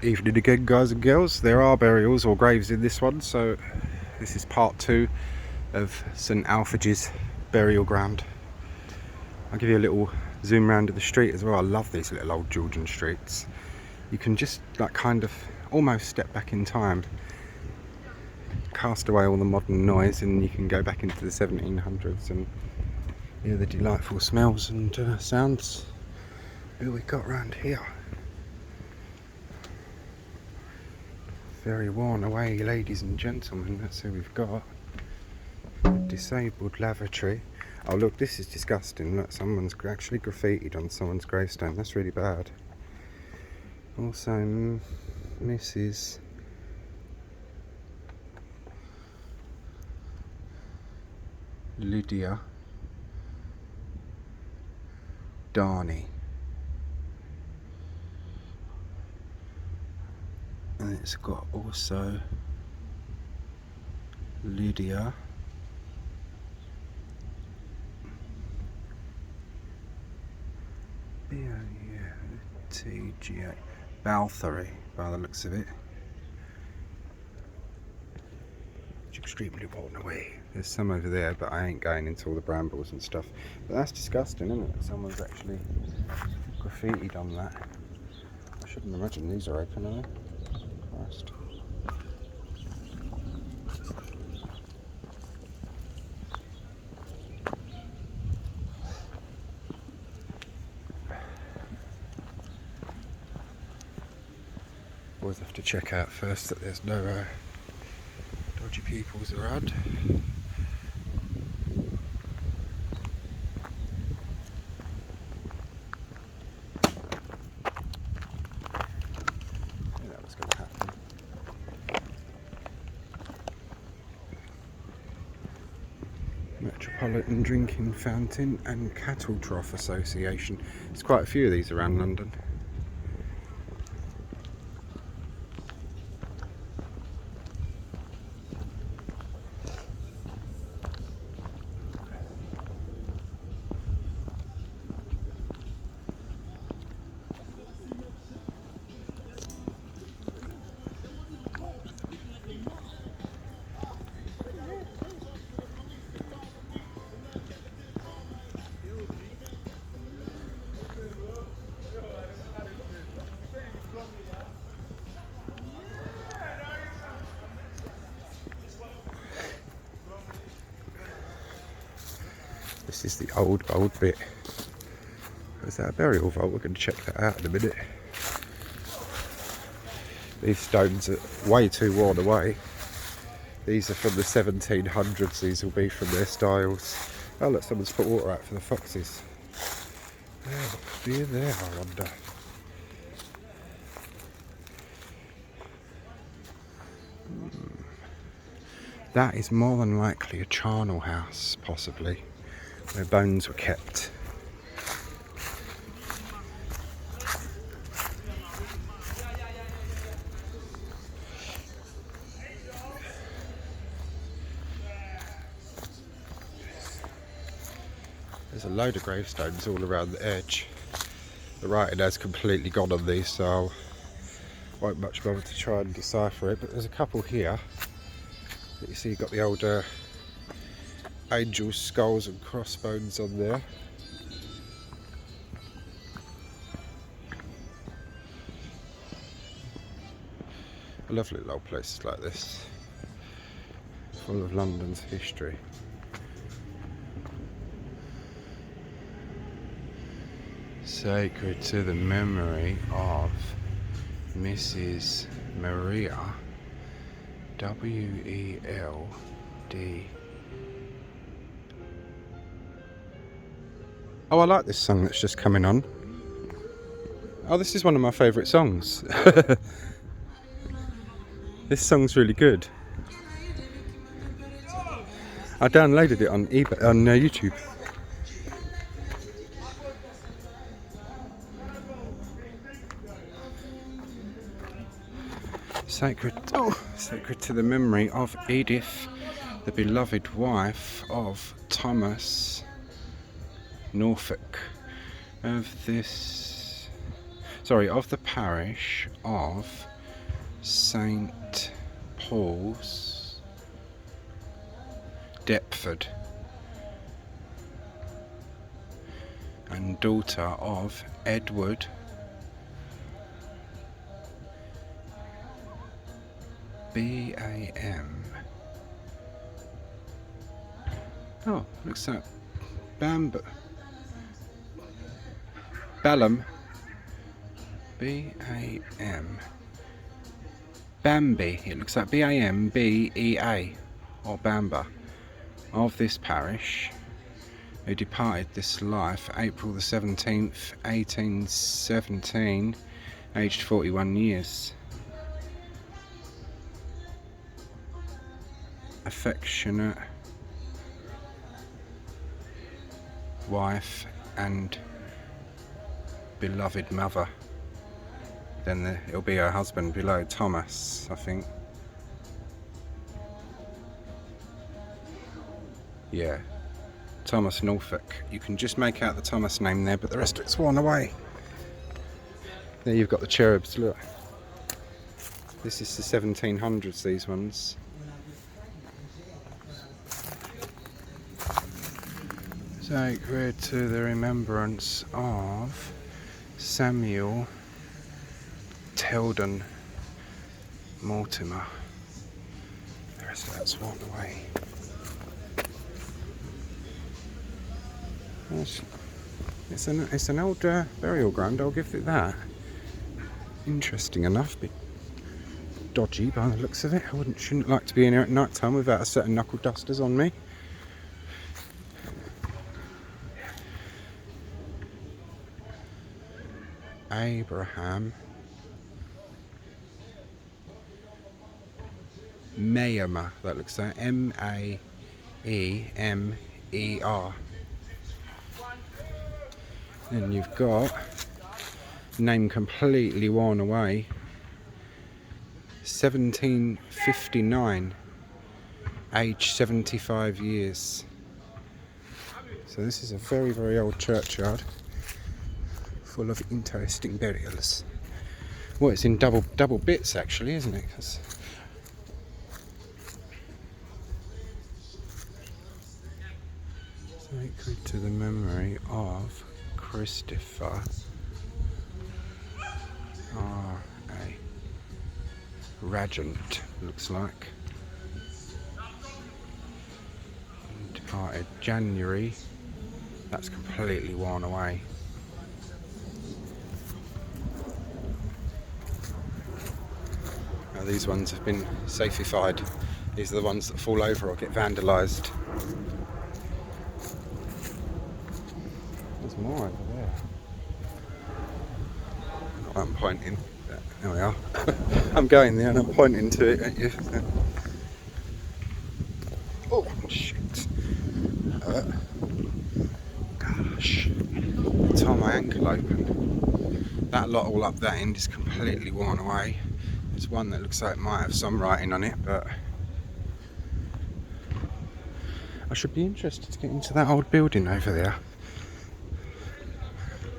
Evening again, guys and girls. There are burials or graves in this one, so this is part 2 of St Alfege's burial ground. I'll give you a little zoom round of the street as well. I love these little old Georgian streets. You can just like kind of almost step back in time, cast away all the modern noise, and you can go back into the 1700s and hear the delightful smells and sounds. Who we got round here? Very worn away, ladies and gentlemen. That's who we've got. A disabled lavatory. Oh look, this is disgusting. Look, someone's actually graffitied on someone's gravestone. That's really bad. Also, Mrs. Lydia Darney. And it's got also Lydia B-O-U-T-G-A Balthery, by the looks of it. It's extremely worn away. There's some over there, but I ain't going into all the brambles and stuff. But that's disgusting, isn't it? Someone's actually graffitied on that. I shouldn't imagine these are open, are they? Christ. Always have to check out first that there's no dodgy peoples around. Metropolitan Drinking Fountain and Cattle Trough Association. There's quite a few of these around London. This is the old bit. Is that a burial vault? We're going to check that out in a minute. These stones are way too worn away. These are from the 1700s. These will be from their styles. Oh look, someone's put water out for the foxes. Oh, what could be in there, I wonder. That is more than likely a charnel house, possibly, where bones were kept. There's a load of gravestones all around the edge. The writing has completely gone on these, so I won't much bother to try and decipher it, but there's a couple here. You see you've got the old angels' skulls and crossbones on there. I love little old places like this, full of London's history. Sacred to the memory of Mrs. Maria W-E-L-D. Oh, I like this song that's just coming on. Oh, this is one of my favourite songs. This song's really good. I downloaded it on YouTube. Sacred to the memory of Edith, the beloved wife of Thomas Norfolk, of the parish of St Paul's, Deptford, and daughter of Edward BAM. Oh, looks like Bambi. Bellum. BAM. Bambi. It looks like BAMBEA, or Bamba, of this parish, who departed this life April the 17th, 1817, aged 41 years. Affectionate wife and beloved mother. Then it'll be her husband below, Thomas, I think. Yeah, Thomas Norfolk. You can just make out the Thomas name there, but the rest of it's worn away. There you've got the cherubs, look. This is the 1700s, these ones. Sacred to the remembrance of Samuel Teldon Mortimer. The rest of that's worn away. It's an old burial ground, I'll give it that. Interesting enough, bit dodgy by the looks of it. Shouldn't like to be in here at night time without a set of knuckle dusters on me. Abraham Maemer, that looks like Maemer. Then you've got name completely worn away, 1759, age 75 years. So this is a very, very old churchyard, full of interesting burials. Well, it's in double bits actually, isn't it? Sacred to the memory of Christopher R.A. Ragent, looks like. Departed January. That's completely worn away. Now these ones have been safeified. These are the ones that fall over or get vandalised. There's more over there. I'm pointing. There we are. I'm going there and I'm pointing to it at you. Oh shit. Gosh. Tie my ankle open. That lot all up that end is completely worn away. There's one that looks like it might have some writing on it, but I should be interested to get into that old building over there.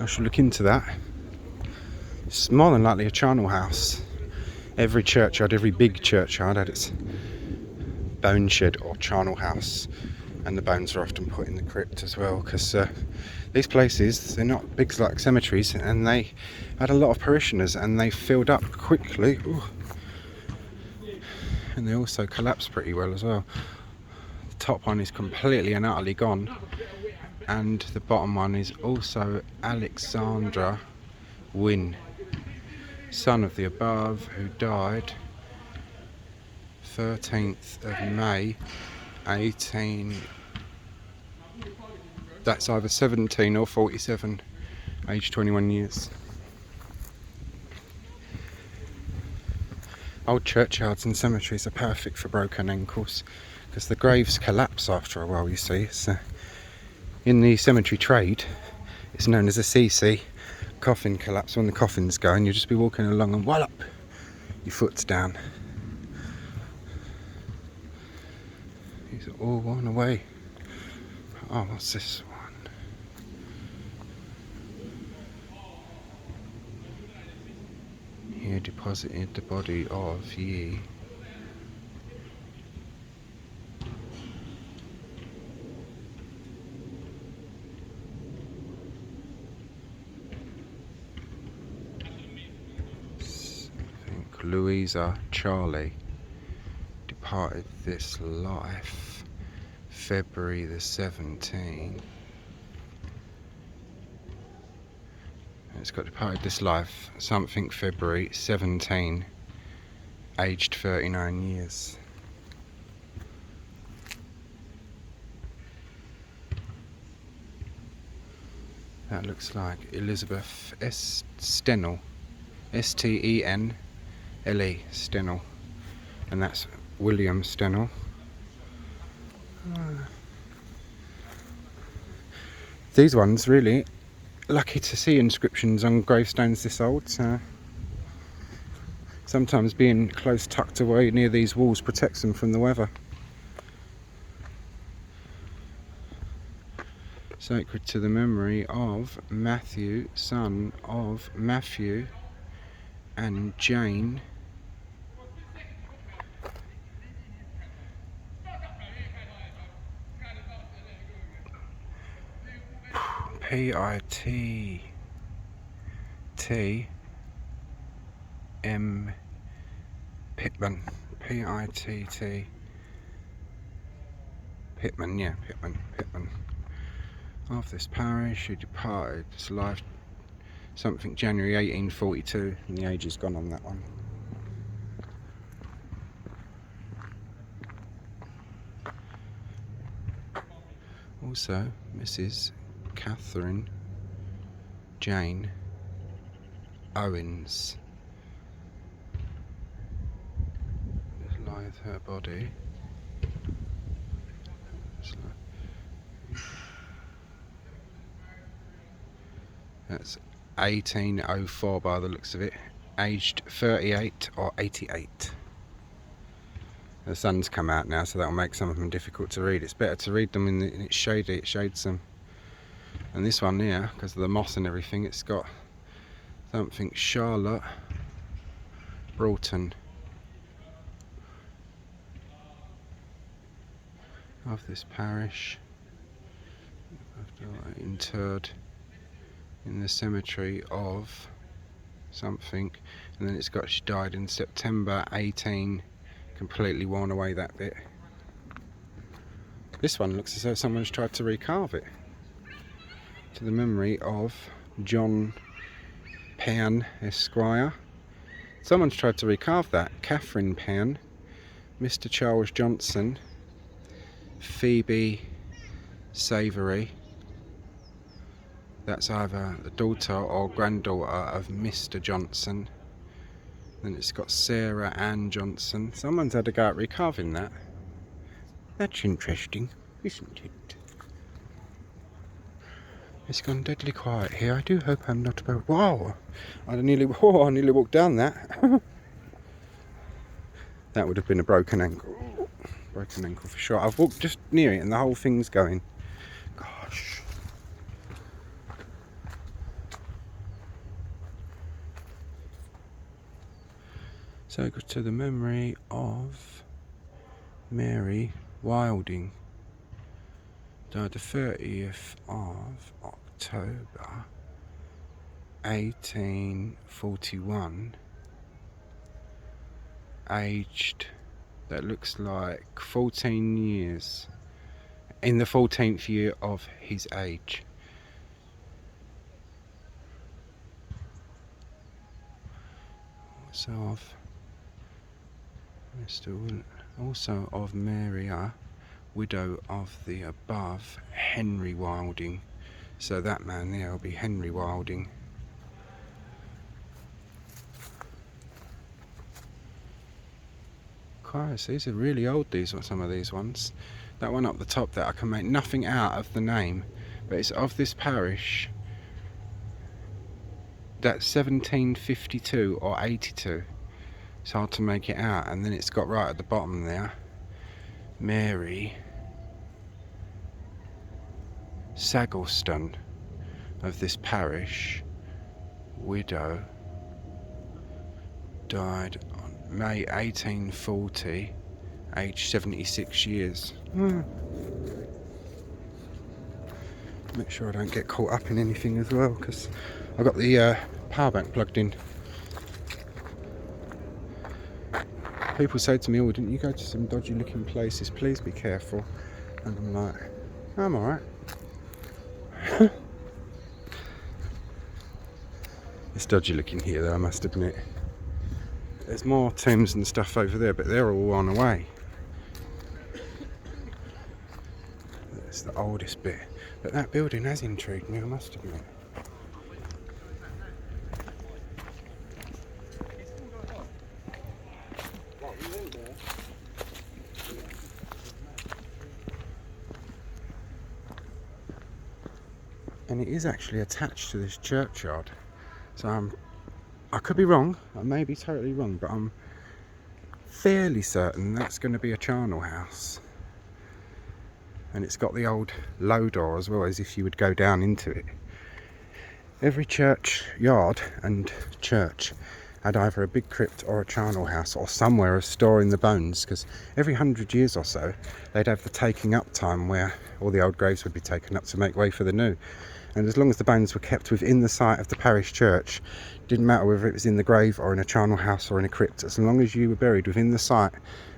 I should look into that. It's more than likely a charnel house. Every churchyard, every big churchyard had its bone shed or charnel house, and the bones are often put in the crypt as well, because these places, they're not big like cemeteries, and they had a lot of parishioners and they filled up quickly. Ooh. And they also collapsed pretty well as well. The top one is completely and utterly gone, and the bottom one is also Alexandra Wynne, son of the above, who died 13th of May 18, that's either 17 or 47, aged 21 years. Old churchyards and cemeteries are perfect for broken ankles, because the graves collapse after a while, you see. So in the cemetery trade, it's known as a CC, coffin collapse. When the coffins go, and you'll just be walking along and wallop, your foot's down. These are all worn away. Oh, what's this one? Here, deposited the body of ye. Louisa Charlie departed this life February the 17th. It's got departed this life something February 17, aged 39 years. That looks like Elizabeth S. Stennell, Stenle, Stennell, and that's William Stennell. These ones really lucky to see inscriptions on gravestones this old. So sometimes being close tucked away near these walls protects them from the weather. Sacred to the memory of Matthew, son of Matthew and Jane P-I-T-T-M Pittman. P-I-T-T Pittman, yeah, Pittman. Of this parish, who departed this life something January 1842, and the age is gone on that one. Also, Mrs. Catherine Jane Owens. Just lieth her body. That's 1804 by the looks of it. Aged 38 or 88. The sun's come out now, so that'll make some of them difficult to read. It's better to read them in it's shady, it shades them. And this one here, because of the moss and everything, it's got something Charlotte Broughton. Of this parish, interred in the cemetery of something, and then it's got she died in September 18, completely worn away that bit. This one looks as though someone's tried to recarve it. To the memory of John Pan, Esquire. Someone's tried to recarve that. Catherine Pan, Mr. Charles Johnson, Phoebe Savoury. That's either the daughter or granddaughter of Mr. Johnson. Then it's got Sarah Ann Johnson. Someone's had a go at recarving that. That's interesting, isn't it? It's gone deadly quiet here. I do hope I'm not about. Wow! I nearly walked down that. That would have been a broken ankle. Broken ankle for sure. I've walked just near it and the whole thing's going. Gosh. So to the memory of Mary Wilding. Died the 30th of October 1841. Aged, that looks like 14 years. In the 14th year of his age. Also of Maria, widow of the above, Henry Wilding. So that man there will be Henry Wilding. Christ, these are really old, some of these ones. That one up the top there, I can make nothing out of the name, but it's of this parish. That's 1752 or 82. It's hard to make it out, and then it's got right at the bottom there, Mary Saggleston of this parish, widow Died on May 1840, aged 76 years. Make sure I don't get caught up in anything as well, because I've got the power bank plugged in. People say to me, oh, didn't you go to some dodgy looking places? Please be careful. And I'm like, I'm alright. It's dodgy looking here though, I must admit. There's more tombs and stuff over there, but they're all on the way. That's the oldest bit. But that building has intrigued me, I must admit. And it is actually attached to this churchyard. So I could be wrong, I may be totally wrong, but I'm fairly certain that's going to be a charnel house. And it's got the old low door as well, as if you would go down into it. Every churchyard and church had either a big crypt or a charnel house or somewhere of storing the bones, because every 100 years or so they'd have the taking up time where all the old graves would be taken up to make way for the new. And as long as the bones were kept within the site of the parish church, didn't matter whether it was in the grave or in a charnel house or in a crypt, as long as you were buried within the site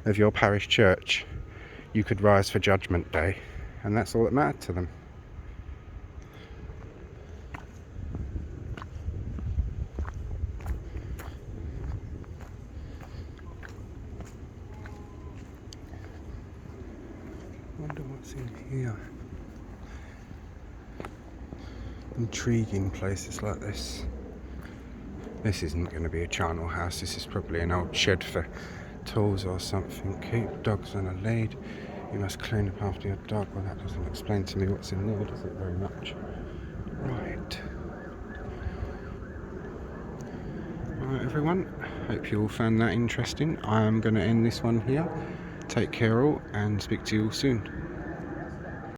of your parish church, you could rise for Judgment Day, and that's all that mattered to them. Wonder what's in here. Intriguing places like this. This isn't going to be a charnel house, this is probably an old shed for tools or something. Keep dogs on a lead. You must clean up after your dog. Well, that doesn't explain to me what's in there, does it, very much? Right. Alright everyone, hope you all found that interesting. I am going to end this one here. Take care all, and speak to you all soon.